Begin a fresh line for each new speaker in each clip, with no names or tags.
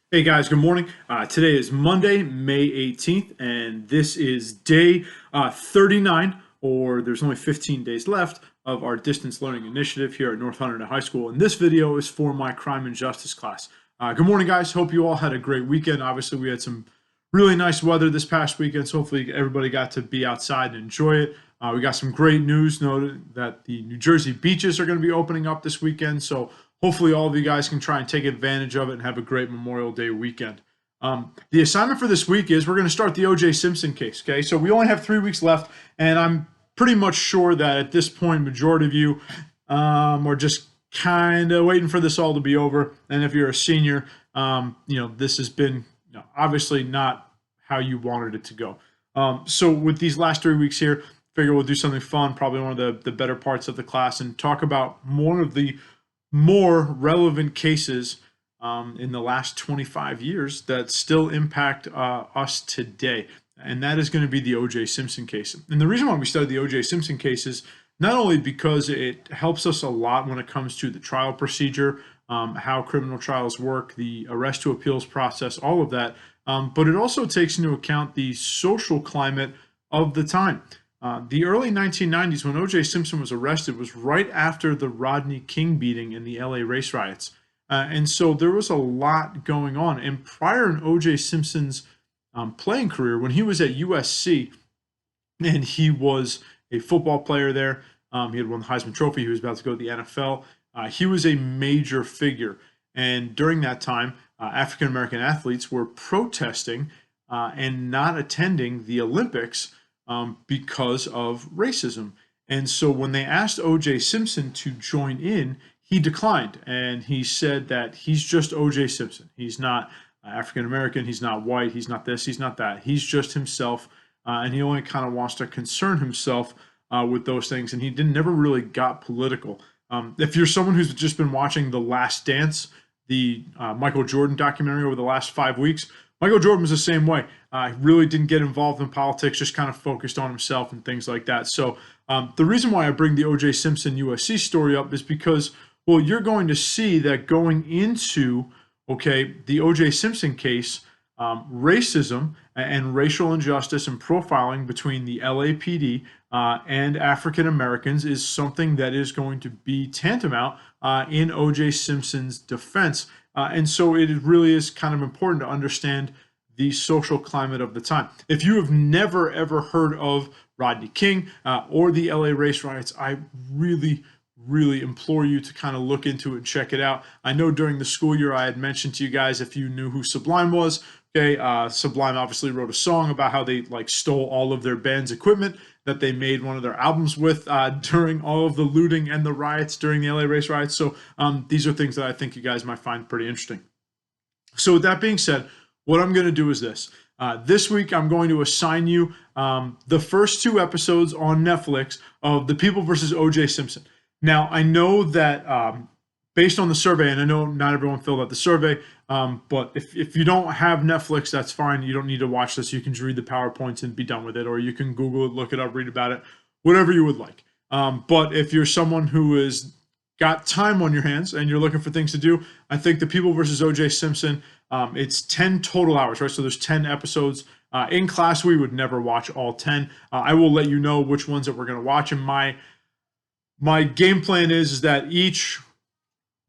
Hey guys, good morning. Today is Monday, May 18th, and this is day 39, or there's only 15 days left of our distance learning initiative here at North Hunterdon High School. And this video is for my crime and justice class. Good morning, guys. Hope you all had a great weekend. Obviously, we had some really nice weather this past weekend, so hopefully everybody got to be outside and enjoy it. We got some great news noted that the New Jersey beaches are going to be opening up this weekend, so hopefully all of you guys can try and take advantage of it and have a great Memorial Day weekend. The assignment for this week is we're going to start the O.J. Simpson case. Okay, so we only have 3 weeks left, and I'm pretty much sure that at this point, majority of you are just kind of waiting for this all to be over. And if you're a senior, this has been obviously not how you wanted it to go. So with these last 3 weeks here, figure we'll do something fun, probably one of the better parts of the class, and talk about one of the more relevant cases in the last 25 years that still impact us today. And that is going to be the O.J. Simpson case. And the reason why we study the O.J. Simpson case is not only because it helps us a lot when it comes to the trial procedure, how criminal trials work, the arrest to appeals process, all of that, but it also takes into account the social climate of the time. The early 1990s, when O.J. Simpson was arrested, was right after the Rodney King beating in the LA race riots. And so there was a lot going on. And prior in O.J. Simpson's playing career, when he was at USC and he was a football player there, he had won the Heisman Trophy, he was about to go to the NFL, he was a major figure. And during that time, African American athletes were protesting and not attending the Olympics because of racism. And so when they asked O.J. Simpson to join in, he declined. And he said that he's just O.J. Simpson. He's not African American. He's not white. He's not this. He's not that. He's just himself. And he only kind of wants to concern himself with those things. And he never really got political. If you're someone who's just been watching The Last Dance, the Michael Jordan documentary over the last 5 weeks, Michael Jordan was the same way. He really didn't get involved in politics, just kind of focused on himself and things like that. So the reason why I bring the O.J. Simpson USC story up is because, well, you're going to see that going into, the O.J. Simpson case, racism and racial injustice and profiling between the LAPD and African Americans is something that is going to be tantamount in O.J. Simpson's defense. And so it really is kind of important to understand the social climate of the time. If you have never, ever heard of Rodney King or the LA race riots, I really implore you to kind of look into it and check it out. I know during the school year I had mentioned to you guys, if you knew who Sublime was, Sublime obviously wrote a song about how they stole all of their band's equipment that they made one of their albums with during all of the looting and the riots during the LA race riots. So these are things that I think you guys might find pretty interesting. So with that being said, what I'm going to do is this. This week, I'm going to assign you the first 2 episodes on Netflix of The People versus O.J. Simpson. Now, I know that based on the survey, and I know not everyone filled out the survey, but if you don't have Netflix, that's fine. You don't need to watch this. You can just read the PowerPoints and be done with it, or you can Google it, look it up, read about it, whatever you would like. But if you're someone who is got time on your hands and you're looking for things to do, I think The People versus O.J. Simpson, it's 10 total hours, right? So there's 10 episodes. In class, we would never watch all 10. I will let you know which ones that we're going to watch. And my game plan is that each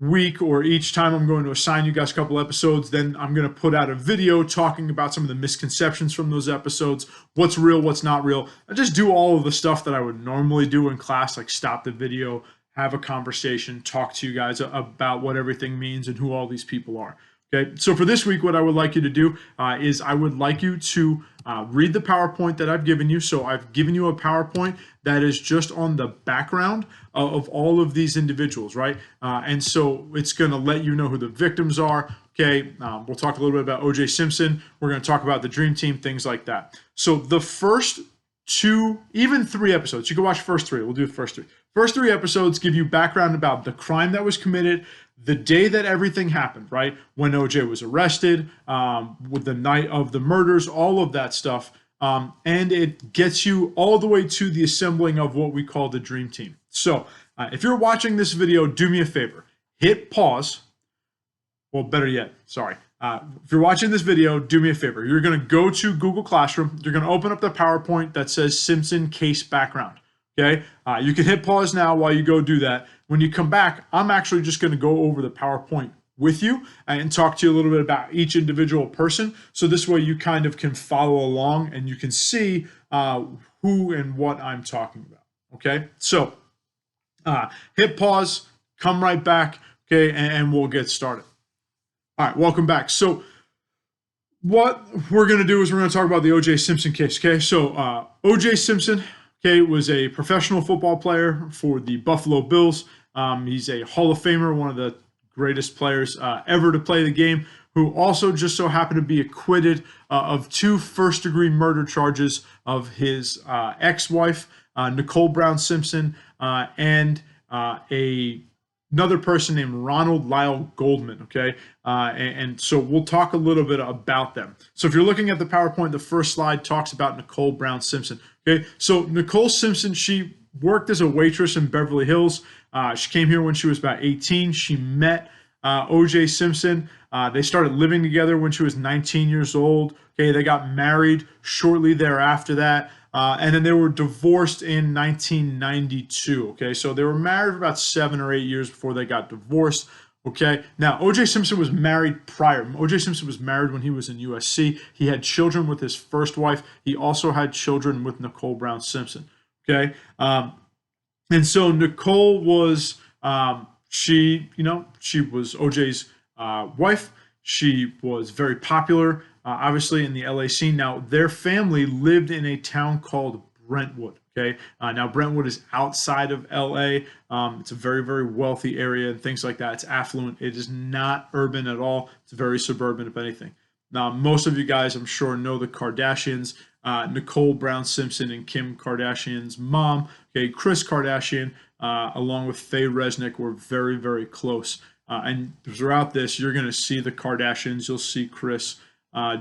week or each time I'm going to assign you guys a couple episodes, then I'm going to put out a video talking about some of the misconceptions from those episodes, what's real, what's not real. I just do all of the stuff that I would normally do in class, like stop the video, have a conversation, talk to you guys about what everything means and who all these people are. Okay, so for this week, what I would like you to do is I would like you to read the PowerPoint that I've given you. So I've given you a PowerPoint that is just on the background of all of these individuals, right? And so it's going to let you know who the victims are. Okay, we'll talk a little bit about O.J. Simpson. We're going to talk about the Dream Team, things like that. So the first 2, even 3 episodes, you can watch first 3. We'll do the first 3. First 3 episodes give you background about the crime that was committed, the day that everything happened, right? When OJ was arrested, with the night of the murders, all of that stuff. And it gets you all the way to the assembling of what we call the Dream Team. So if you're watching this video, do me a favor. Hit pause, well, better yet, sorry. If you're watching this video, do me a favor. You're going to go to Google Classroom. You're going to open up the PowerPoint that says Simpson case background. Okay. You can hit pause now while you go do that. When you come back, I'm actually just going to go over the PowerPoint with you and talk to you a little bit about each individual person. So this way you kind of can follow along and you can see who and what I'm talking about. Okay. So hit pause, come right back. Okay. And we'll get started. All right, welcome back. So what we're going to do is we're going to talk about the O.J. Simpson case, okay? So O.J. Simpson, okay, was a professional football player for the Buffalo Bills. He's a Hall of Famer, one of the greatest players ever to play the game, who also just so happened to be acquitted of 2 first-degree murder charges of his ex-wife, Nicole Brown Simpson, and another person named Ronald Lyle Goldman, okay? And so we'll talk a little bit about them. So if you're looking at the PowerPoint, the first slide talks about Nicole Brown Simpson, okay? So Nicole Simpson, she worked as a waitress in Beverly Hills. She came here when she was about 18. She met O.J. Simpson. They started living together when she was 19 years old. Okay, they got married shortly thereafter that. And then they were divorced in 1992. Okay, so they were married for about 7 or 8 years before they got divorced. Okay, now O.J. Simpson was married prior. O.J. Simpson was married when he was in USC. He had children with his first wife. He also had children with Nicole Brown Simpson. Okay, and so Nicole was she was O.J.'s wife. She was very popular, obviously, in the LA scene. Now, their family lived in a town called Brentwood. Okay. Now, Brentwood is outside of LA. It's a very, very wealthy area and things like that. It's affluent. It is not urban at all. It's very suburban, if anything. Now, most of you guys, I'm sure, know the Kardashians. Nicole Brown Simpson and Kim Kardashian's mom, okay, Kris Kardashian, along with Faye Resnick, were very, very close. And throughout this, you're going to see the Kardashians. You'll see Kris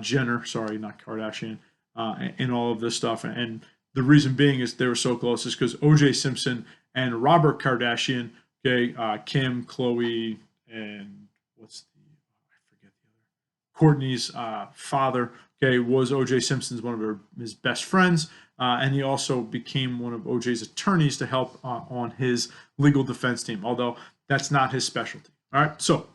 Jenner, sorry, not Kardashian, and all of this stuff. And the reason being is they were so close is because O.J. Simpson and Robert Kardashian, okay, Kim, Khloe, and I forget the other, Courtney's father, okay, was O.J. Simpson's one of his best friends. And he also became one of O.J.'s attorneys to help on his legal defense team, although that's not his specialty. All right, so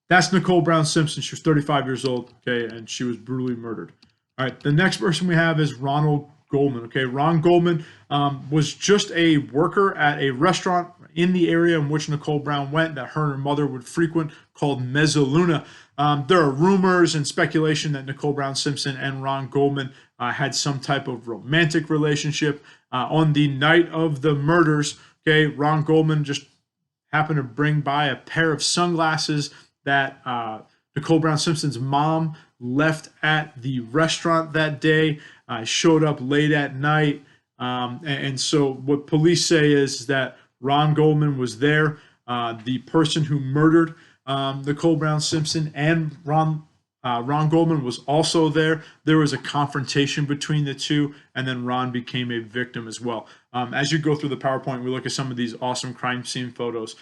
that's Nicole Brown Simpson. She was 35 years old, okay, and she was brutally murdered. All right, the next person we have is Ronald Goldman, okay. Ron Goldman was just a worker at a restaurant in the area in which Nicole Brown went that her and her mother would frequent called Mezzaluna. There are rumors and speculation that Nicole Brown Simpson and Ron Goldman had some type of romantic relationship. On the night of the murders, okay, Ron Goldman just happened to bring by a pair of sunglasses that Nicole Brown Simpson's mom left at the restaurant that day. Showed up late at night. And so what police say is that Ron Goldman was there. The person who murdered Nicole Brown Simpson and Ron Goldman was also there. There was a confrontation between the two, and then Ron became a victim as well. As you go through the PowerPoint, we look at some of these awesome crime scene photos.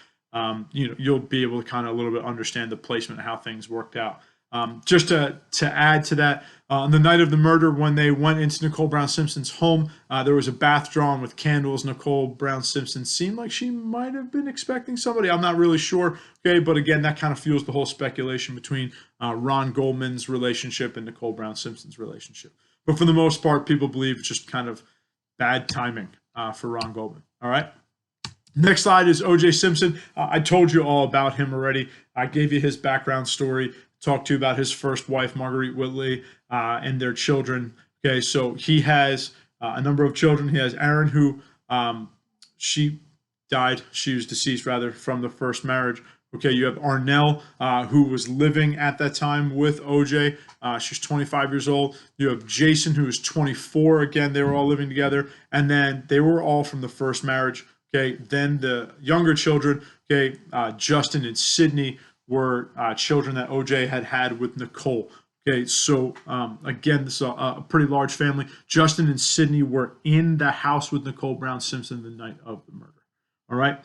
You'll be able to kind of a little bit understand the placement and how things worked out. Just to add to that, on the night of the murder, when they went into Nicole Brown Simpson's home, there was a bath drawn with candles. Nicole Brown Simpson seemed like she might have been expecting somebody. I'm not really sure. Okay, but again, that kind of fuels the whole speculation between Ron Goldman's relationship and Nicole Brown Simpson's relationship. But for the most part, people believe it's just kind of bad timing for Ron Goldman. All right. Next slide is O.J. Simpson. I told you all about him already. I gave you his background story, talked to you about his first wife, Marguerite Whitley, and their children. Okay, so he has a number of children. He has Aaron, who she died. She was deceased, rather, from the first marriage. Okay, you have Arnell, who was living at that time with O.J. She's 25 years old. You have Jason, who is 24. Again, they were all living together. And then they were all from the first marriage. Okay, then the younger children, okay, Justin and Sydney were children that O.J. had with Nicole. Okay, so again, this is a pretty large family. Justin and Sydney were in the house with Nicole Brown Simpson the night of the murder. All right.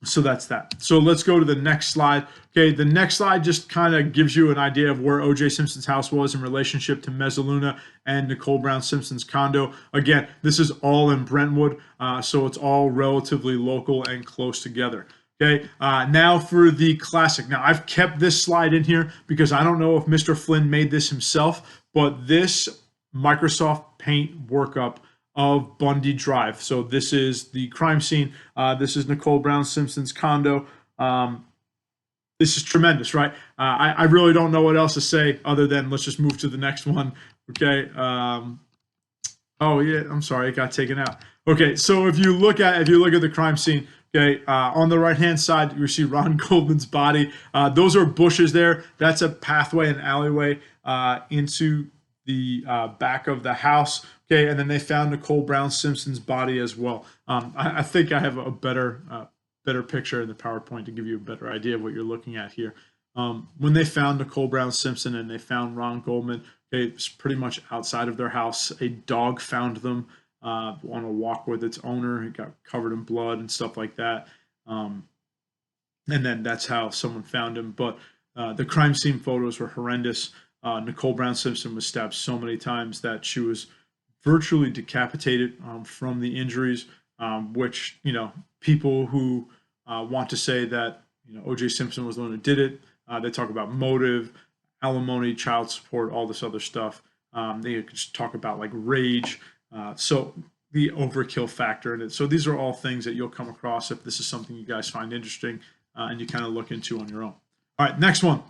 So that's that. So let's go to the next slide. Okay, the next slide just kind of gives you an idea of where O.J. Simpson's house was in relationship to Mezzaluna and Nicole Brown Simpson's condo. Again, this is all in Brentwood, so it's all relatively local and close together. Okay, now for the classic. Now, I've kept this slide in here because I don't know if Mr. Flynn made this himself, but this Microsoft Paint workup of Bundy Drive. So this is the crime scene. This is Nicole Brown Simpson's condo. This is tremendous, right? I really don't know what else to say other than let's just move to the next one. Okay. Oh yeah, I'm sorry, it got taken out. Okay, so if you look at the crime scene, okay, on the right hand side you see Ron Goldman's body. Those are bushes there. That's a pathway, an alleyway into the back of the house. Okay, and then they found Nicole Brown Simpson's body as well. I think I have a better picture in the PowerPoint to give you a better idea of what you're looking at here. When they found Nicole Brown Simpson and they found Ron Goldman, okay, it was pretty much outside of their house. A dog found them on a walk with its owner. It got covered in blood and stuff like that. And then that's how someone found him. But the crime scene photos were horrendous. Nicole Brown Simpson was stabbed so many times that she was virtually decapitated from the injuries, which, people who want to say that, O.J. Simpson was the one who did it. They talk about motive, alimony, child support, all this other stuff. They could just talk about like rage. So the overkill factor in it. So these are all things that you'll come across if this is something you guys find interesting and you kind of look into on your own. All right, next one.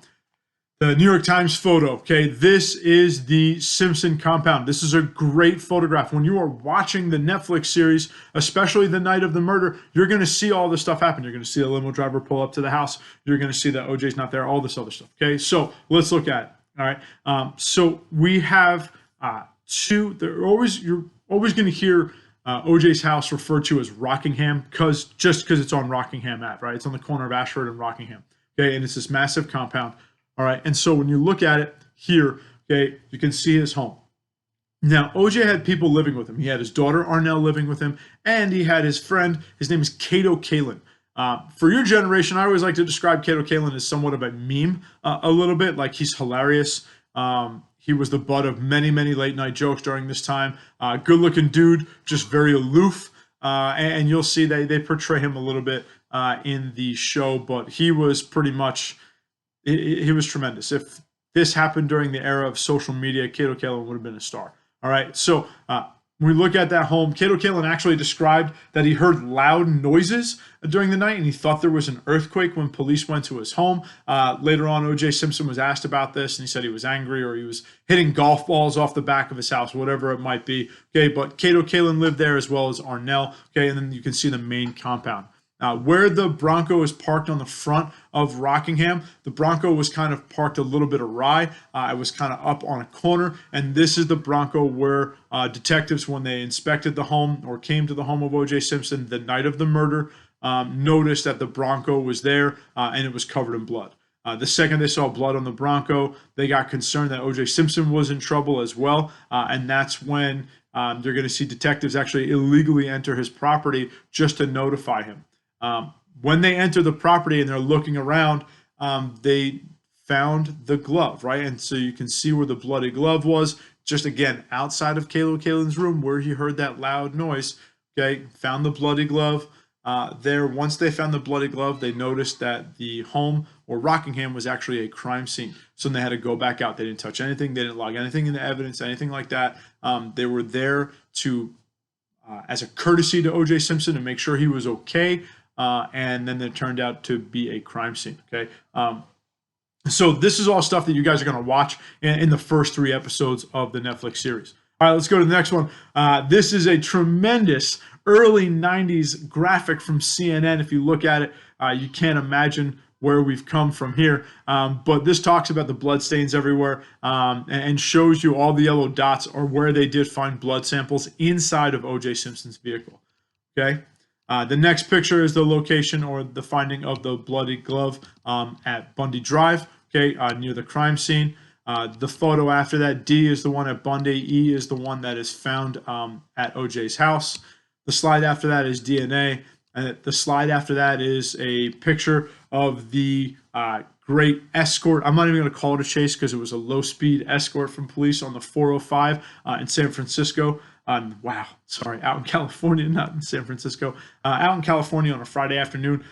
The New York Times photo. Okay, this is the Simpson compound. This is a great photograph. When you are watching the Netflix series, especially the night of the murder, you're going to see all this stuff happen. You're going to see a limo driver pull up to the house. You're going to see that OJ's not there, all this other stuff. Okay, so let's look at it. All right, so we have you're always going to hear OJ's house referred to as Rockingham because it's on Rockingham Ave, right? It's on the corner of Ashford and Rockingham. Okay, and it's this massive compound. All right, and so when you look at it here, okay, you can see his home. Now, OJ had people living with him. He had his daughter, Arnell, living with him, and he had his friend. His name is Cato Kalin. For your generation, I always like to describe Cato Kalin as somewhat of a meme, a little bit, like he's hilarious. He was the butt of many, many late-night jokes during this time. Good-looking dude, just very aloof, and you'll see they portray him a little bit in the show, but he was pretty much... He was tremendous. If this happened during the era of social media, Cato Kalin would have been a star. All right, so when we look at that home, Cato Kalin actually described that he heard loud noises during the night and he thought there was an earthquake when police went to his home. Later on, O.J. Simpson was asked about this and he said he was angry or he was hitting golf balls off the back of his house, whatever it might be. Okay, but Cato Kalin lived there as well as Arnell. Okay, and then you can see the main compound. Where the Bronco is parked on the front of Rockingham, the Bronco was kind of parked a little bit awry. It was kind of up on a corner, and this is the Bronco where detectives, when they inspected the home or came to the home of O.J. Simpson the night of the murder, noticed that the Bronco was there and it was covered in blood. The second they saw blood on the Bronco, they got concerned that O.J. Simpson was in trouble as well, and that's when they're going to see detectives actually illegally enter his property just to notify him. When they enter the property and they're looking around, they found the glove, right? And so you can see where the bloody glove was, just again, outside of Cato Kalin's room where he heard that loud noise, okay? Found the bloody glove there. Once they found the bloody glove, they noticed that the home or Rockingham was actually a crime scene. So they had to go back out. They didn't touch anything. They didn't log anything in the evidence, anything like that. They were there to, as a courtesy to O.J. Simpson to make sure he was okay. And then it turned out to be a crime scene. Okay, so this is all stuff that you guys are going to watch in the first 3 episodes of the Netflix series. All right, let's go to the next one. This is a tremendous early 90s graphic from CNN. If you look at it, you can't imagine where we've come from here. But this talks about the blood stains everywhere and shows you all the yellow dots are where they did find blood samples inside of O.J. Simpson's vehicle. Okay. The next picture is the location or the finding of the bloody glove at Bundy Drive, okay, near the crime scene. The photo after that, D is the one at Bundy, E is the one that is found at OJ's house. The slide after that is DNA. And the slide after that is a picture of the great escort. I'm not even going to call it a chase because it was a low-speed escort from police on the 405 in San Francisco. Wow, sorry, out in California, not in San Francisco. Out in California on a Friday afternoon.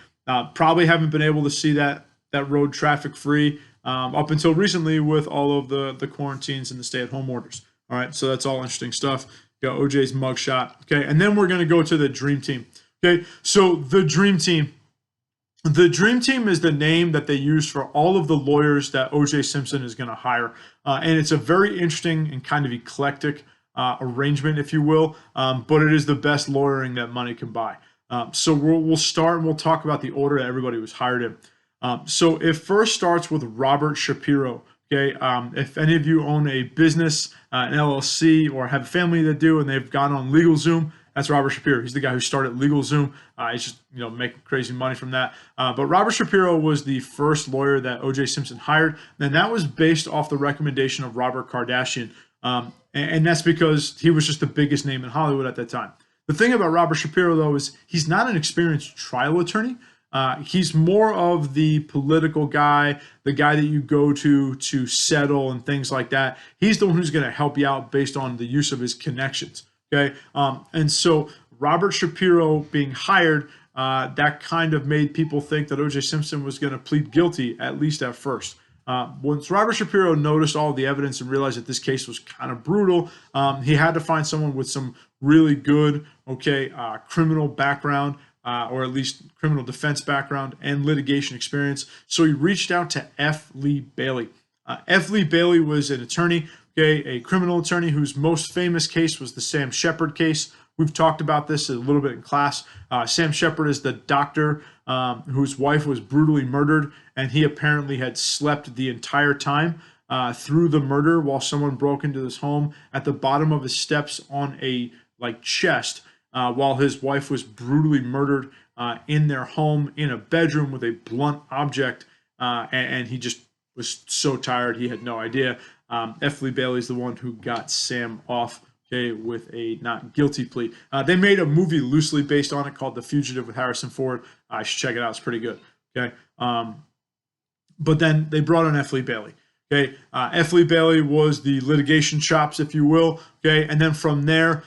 Probably haven't been able to see that road traffic free up until recently with all of the quarantines and the stay-at-home orders. All right, so that's all interesting stuff. Got OJ's mugshot. Okay, and then we're going to go to the Dream Team. Okay, so the Dream Team. The Dream Team is the name that they use for all of the lawyers that OJ Simpson is going to hire. And it's a very interesting and kind of eclectic arrangement, if you will, but it is the best lawyering that money can buy. So we'll start and we'll talk about the order that everybody was hired in. So it first starts with Robert Shapiro. Okay, if any of you own a business, an LLC, or have a family that do, and they've gone on LegalZoom, that's Robert Shapiro. He's the guy who started LegalZoom. He's just making crazy money from that. But Robert Shapiro was the first lawyer that O.J. Simpson hired, and that was based off the recommendation of Robert Kardashian, and that's because he was just the biggest name in Hollywood at that time. The thing about Robert Shapiro, though, is he's not an experienced trial attorney. He's more of the political guy, the guy that you go to settle and things like that. He's the one who's going to help you out based on the use of his connections. Okay, and so Robert Shapiro being hired, that kind of made people think that O.J. Simpson was going to plead guilty, at least at first. Once Robert Shapiro noticed all the evidence and realized that this case was kind of brutal, he had to find someone with some really good, criminal background, or at least criminal defense background and litigation experience. So he reached out to F. Lee Bailey. F. Lee Bailey was an attorney, a criminal attorney whose most famous case was the Sam Shepard case. We've talked about this a little bit in class. Sam Shepard is the doctor whose wife was brutally murdered, and he apparently had slept the entire time through the murder while someone broke into his home at the bottom of his steps on a chest while his wife was brutally murdered in their home in a bedroom with a blunt object, and he just was so tired he had no idea. F. Lee Bailey is the one who got Sam off, with a not guilty plea. They made a movie loosely based on it called The Fugitive with Harrison Ford. I should check it out. It's pretty good. Okay, but then they brought in F. Lee Bailey. Okay, F. Lee Bailey was the litigation chops, if you will. Okay, and then from there,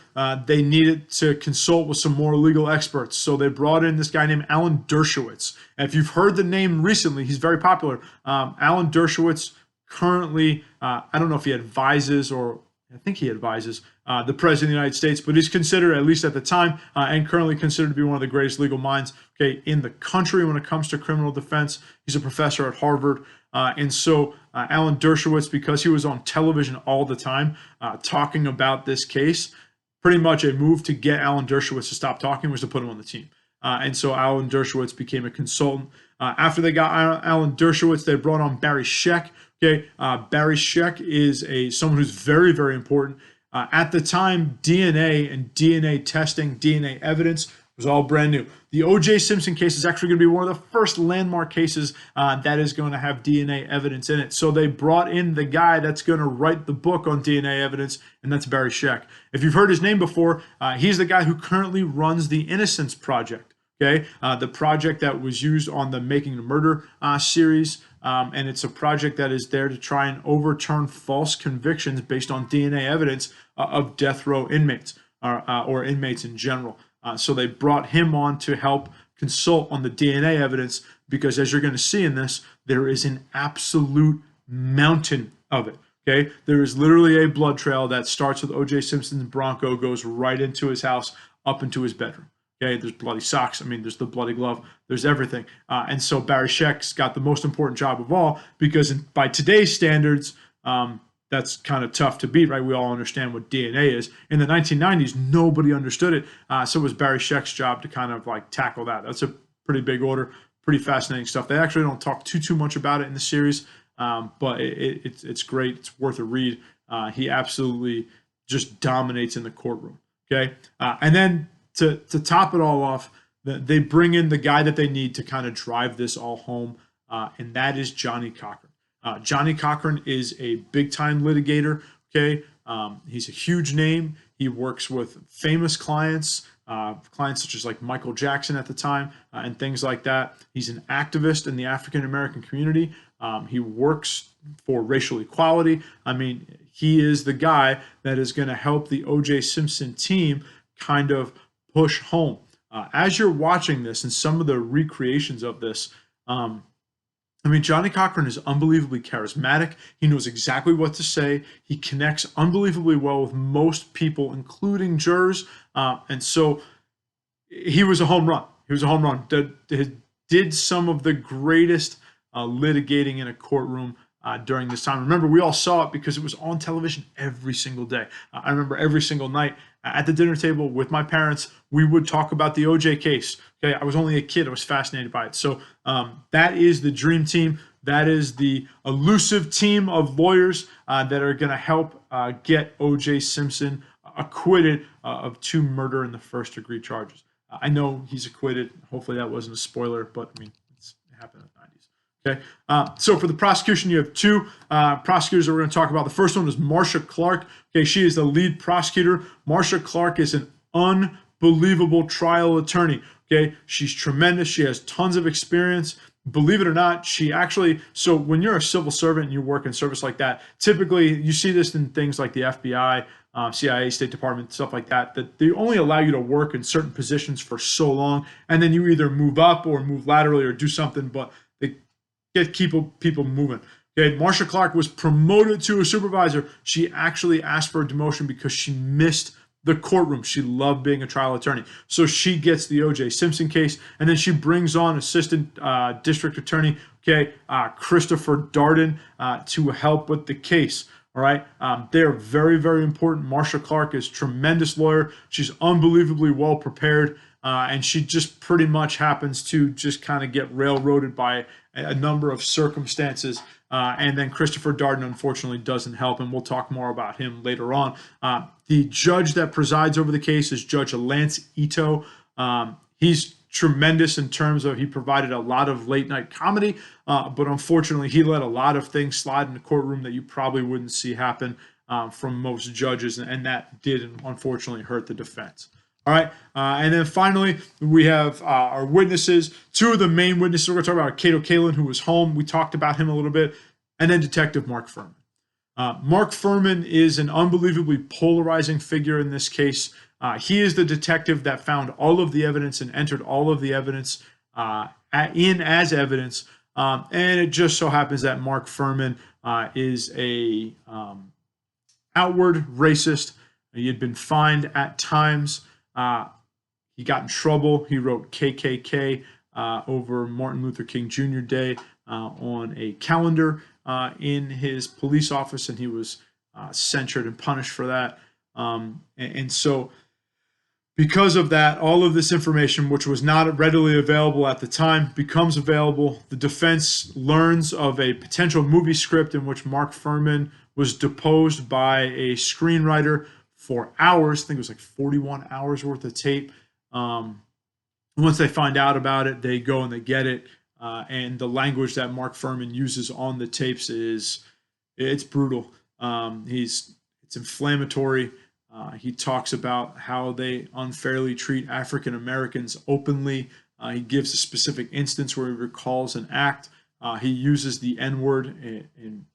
they needed to consult with some more legal experts. So they brought in this guy named Alan Dershowitz. And if you've heard the name recently, he's very popular. Alan Dershowitz currently, I don't know if he advises or I think he advises the President of the United States, but he's considered, at least at the time, and currently considered to be one of the greatest legal minds in the country when it comes to criminal defense. He's a professor at Harvard. And so Alan Dershowitz, because he was on television all the time talking about this case, pretty much a move to get Alan Dershowitz to stop talking was to put him on the team. And so Alan Dershowitz became a consultant. After they got Alan Dershowitz, they brought on Barry Scheck. Okay, Barry Scheck is someone who's very, very important. At the time, DNA and DNA testing, DNA evidence was all brand new. The O.J. Simpson case is actually going to be one of the first landmark cases that is going to have DNA evidence in it. So they brought in the guy that's going to write the book on DNA evidence, and that's Barry Scheck. If you've heard his name before, he's the guy who currently runs the Innocence Project. Okay, the project that was used on the Making a Murder series, and it's a project that is there to try and overturn false convictions based on DNA evidence of death row inmates or inmates in general. So they brought him on to help consult on the DNA evidence because, as you're going to see in this, there is an absolute mountain of it. Okay, there is literally a blood trail that starts with O.J. Simpson's Bronco, goes right into his house, up into his bedroom. Okay, there's bloody socks. I mean, there's the bloody glove. There's everything. And so Barry Scheck's got the most important job of all because by today's standards, that's kind of tough to beat, right? We all understand what DNA is. In the 1990s, nobody understood it. So it was Barry Scheck's job to kind of tackle that. That's a pretty big order, pretty fascinating stuff. They actually don't talk too much about it in the series, but it's great. It's worth a read. He absolutely just dominates in the courtroom. Okay, and then to top it all off, they bring in the guy that they need to kind of drive this all home, and that is Johnny Cochran. Johnny Cochran is a big-time litigator. Okay, he's a huge name. He works with famous clients clients such as like Michael Jackson at the time and things like that. He's an activist in the African American community. He works for racial equality. I mean, he is the guy that is going to help the O.J. Simpson team kind of push home. As you're watching this and some of the recreations of this, I mean, Johnny Cochran is unbelievably charismatic. He knows exactly what to say. He connects unbelievably well with most people, including jurors. And so he was a home run. He was a home run. Did some of the greatest litigating in a courtroom during this time. Remember, we all saw it because it was on television every single day. I remember every single night at the dinner table with my parents, we would talk about the OJ case. Okay, I was only a kid. I was fascinated by it. So that is the dream team. That is the elusive team of lawyers that are going to help get OJ Simpson acquitted of 2 murder in the first degree charges. I know he's acquitted. Hopefully that wasn't a spoiler, but I mean, it happened in the 90s. Okay, so for the prosecution, you have 2 prosecutors that we're going to talk about. The first one is Marcia Clark. Okay, she is the lead prosecutor. Marcia Clark is an unbelievable trial attorney. Okay, she's tremendous. She has tons of experience. Believe it or not, she actually, so when you're a civil servant and you work in service like that, typically you see this in things like the FBI, CIA, State Department, stuff like that, that they only allow you to work in certain positions for so long, and then you either move up or move laterally or do something, but they get people moving. Okay, Marcia Clark was promoted to a supervisor. She actually asked for a demotion because she missed the courtroom. She loved being a trial attorney. So she gets the O.J. Simpson case, and then she brings on assistant district attorney, Christopher Darden, to help with the case. All right, they're very, very important. Marcia Clark is a tremendous lawyer. She's unbelievably well prepared, and she just pretty much happens to just kind of get railroaded by a number of circumstances. And then Christopher Darden, unfortunately, doesn't help, and we'll talk more about him later on. The judge that presides over the case is Judge Lance Ito. He's tremendous in terms of he provided a lot of late night comedy, but unfortunately, he let a lot of things slide in the courtroom that you probably wouldn't see happen from most judges, and that did unfortunately hurt the defense. All right, and then finally, we have our witnesses. 2 of the main witnesses we're going to talk about are Cato Kalin, who was home. We talked about him a little bit, and then Detective Mark Furman. Mark Furman is an unbelievably polarizing figure in this case. He is the detective that found all of the evidence and entered all of the evidence in as evidence, and it just so happens that Mark Furman is a outward racist. He had been fined at times. He got in trouble. He wrote KKK over Martin Luther King Jr. Day on a calendar in his police office, and he was censured and punished for that. And so because of that, all of this information, which was not readily available at the time, becomes available. The defense learns of a potential movie script in which Mark Furman was deposed by a screenwriter for hours. I think it was like 41 hours worth of tape. Once they find out about it, they go and they get it. And the language that Mark Furman uses on the tapes it's brutal. It's inflammatory. He talks about how they unfairly treat African Americans openly. He gives a specific instance where he recalls an act. He uses the N-word in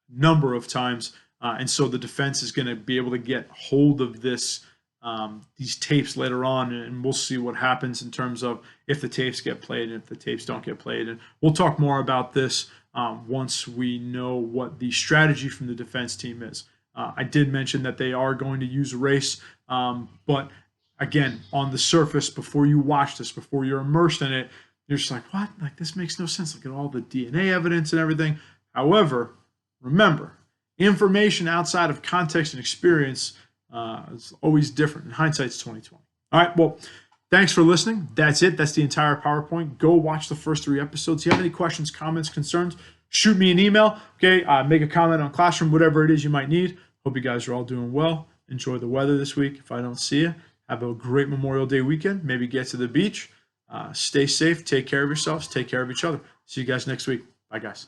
number of times. And so the defense is going to be able to get hold of these tapes later on, and we'll see what happens in terms of if the tapes get played and if the tapes don't get played. And we'll talk more about this once we know what the strategy from the defense team is. I did mention that they are going to use race, but again, on the surface, before you watch this, before you're immersed in it, you're just like, what? Like, this makes no sense. Look at all the DNA evidence and everything. However, remember, information outside of context and experience is always different. In hindsight, it's 2020. All right, well, thanks for listening. That's it. That's the entire PowerPoint. Go watch the first 3 episodes. If you have any questions, comments, concerns, shoot me an email. Okay, make a comment on Classroom, whatever it is you might need. Hope you guys are all doing well. Enjoy the weather this week. If I don't see you, have a great Memorial Day weekend. Maybe get to the beach. Stay safe. Take care of yourselves. Take care of each other. See you guys next week. Bye, guys.